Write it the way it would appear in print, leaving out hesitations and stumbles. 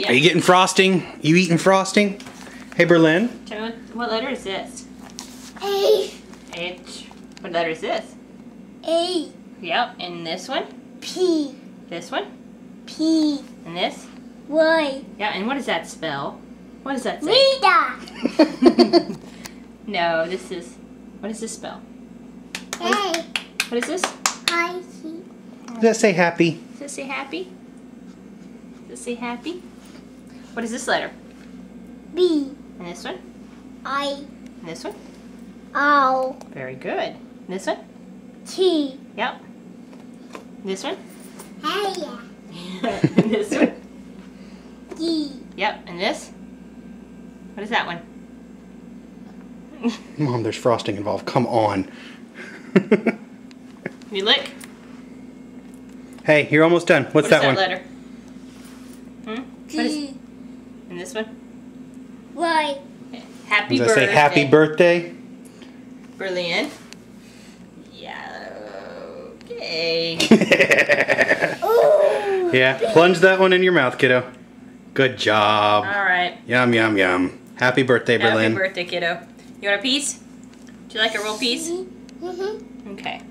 Are you getting frosting? You eating frosting? Hey, Berlin. Tell me what letter is this? A. H. What letter is this? A. Yep, and this one? P. This one? P. And this? Y. Yeah, and what does that spell? What does that say? Rita. No, this is... What does this spell? A. What is this? I. Does that say happy? Does it say happy? Does it say happy? What is this letter? B. And this one? I. And this one? O. Very good. And this one? T. Yep. This one? A. And this one? D. Yep. And this? What is that one? Mom, there's frosting involved. Come on. You lick? Hey, you're almost done. What's that one? Letter? Hmm? What is, G. and this one? Y. Happy Does that birthday. say happy birthday? Berlin. Yeah. Okay. Ooh. Yeah, plunge that one in your mouth, kiddo. Good job. All right. Yum, yum, yum. Happy birthday, Berlin. Happy birthday, kiddo. You want a piece? Do you like a real piece? Mm-hmm. Okay.